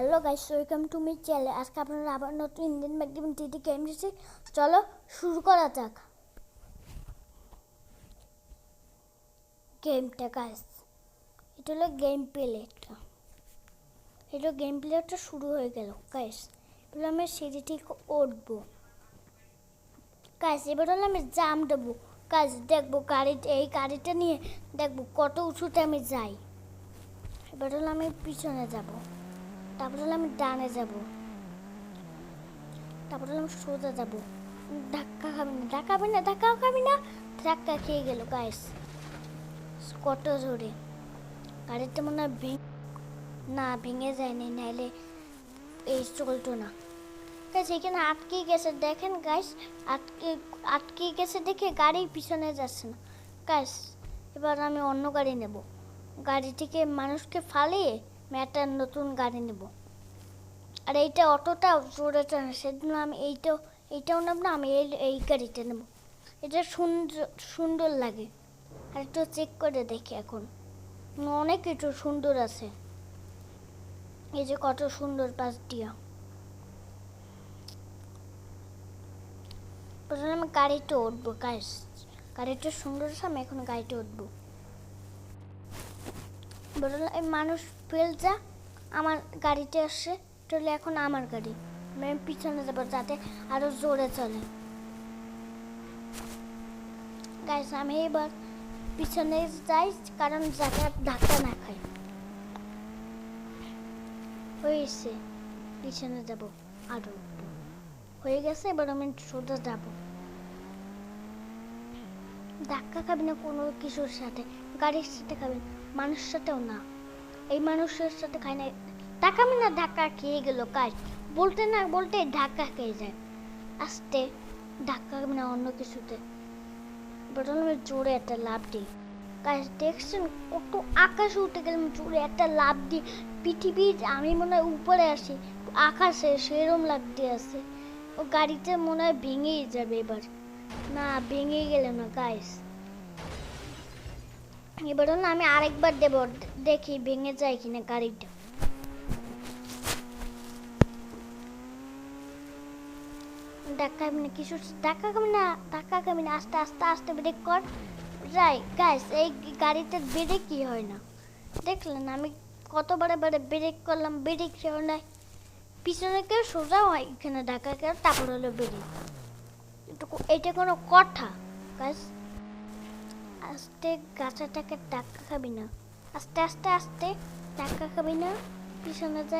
Hello guys, welcome to my channel. আজকে আপনারা আবার নতুন ইন্ডিয়ান ম্যাকডেমন টিটি গেম দিচ্ছি। চলো শুরু করা যাক গেমটা। গাইস, এটা হলো গেম প্লেটা। এটা গেম প্লেটা শুরু হয়ে গেল। গাইস, এবার আমি সিঁড়ি থেকে উঠবো। গাইস, এবার হলো আমি জাম্প দেবো। গাইস, দেখবো এই গাড়িটা নিয়ে দেখবো কত উঁচুতে আমি যাই। এবার হলো আমি পিছনে যাব, তারপর হলো আমি ডানে যাব, তারপরে আমি সোজা যাবো। ধাক্কা খাবি না, ধাক্কা খাবি না। ধাক্কা খেয়ে গেল গাইস, কত জোরে। গাড়িটা মনে হয় না ভেঙে যায়নি, নাইলে এই চলতো না। গাইস, এখানে আটকে গেছে, দেখেন গাইস। আটকে গেছে দেখে গাড়ি পিছনে যাচ্ছে না। গাইস, এবার আমি অন্য গাড়ি নেব। গাড়ি থেকে মানুষকে ফালিয়ে আমি একটা নতুন গাড়ি নেব। আর এইটা অতটা জোরে টানে, সেজন্য আমি এইটাও নেব না। আমি এই গাড়িটা নেব। এটা সুন্দর লাগে। আর একটু চেক করে দেখি, এখন অনেক কিছু সুন্দর আছে। এই যে কত সুন্দর পাশ দিয়া। প্রথমে আমি গাড়িতে উঠবো। গাইস, গাড়িটা সুন্দর আছে, আমি এখন গাড়িতে উঠবো। এই মানুষ ফেল যা, আমার গাড়িতে আসছে। চলে এখন আমার গাড়ি, আমি পিছনে যাবো যাতে আরো জোরে চলে। গাইস, আমি এবার পিছনে যাই, কারণ যাতে ধাক্কা না খায়। হয়েছে, পিছনে যাব আরো হয়ে গেছে। এবার আমি সোজা যাব। ধাক্কা খাবি না কোনো কিছুর সাথে, গাড়ির সাথে খাবি, মানুষের সাথেও না। এই মানুষের সাথে খাই না। তাকাবি না, ধাক্কা খেয়ে গেল। কাজ বলতে না বলতে ধাক্কা খেয়ে যায়। আস্তে ধাক্কা খাবি না অন্য কিছুতে। প্রথমে জোরে একটা লাফ দিই। গাইস, দেখছেন কত আকাশে উঠে গেলাম জোরে একটা লাফ দিই। পৃথিবীর আমি মনে হয় উপরে আসি, আকাশে সেরম লাগতে আছে। ও গাড়িতে মনে হয় ভেঙেই যাবে এবার। না, ভেঙে গেল না গাইস। এবার না আমি আরেকবার দেব, দেখি ভেঙে যায় কিনা গাড়িটা। ধাক্কা খাবি না কিছু, ধাক্কা খাবি না। আস্তে আস্তে আস্তে ব্রেক কর। যাই গাইস, এই গাড়িতে ব্রেক কি হয় না, দেখলেন আমি কতবারে ব্রেক করলাম, ব্রেক হয় না। পিছনে কেউ সোজা হয়, এখানে ধাক্কা কেউ, তারপর হলো ব্রেক। এটা কোনো কথা গাইস? আস্তে গাছাটাকে ধাক্কা খাবি না, আস্তে আস্তে আস্তে ধাক্কা খাবি না। পিছনে যাই,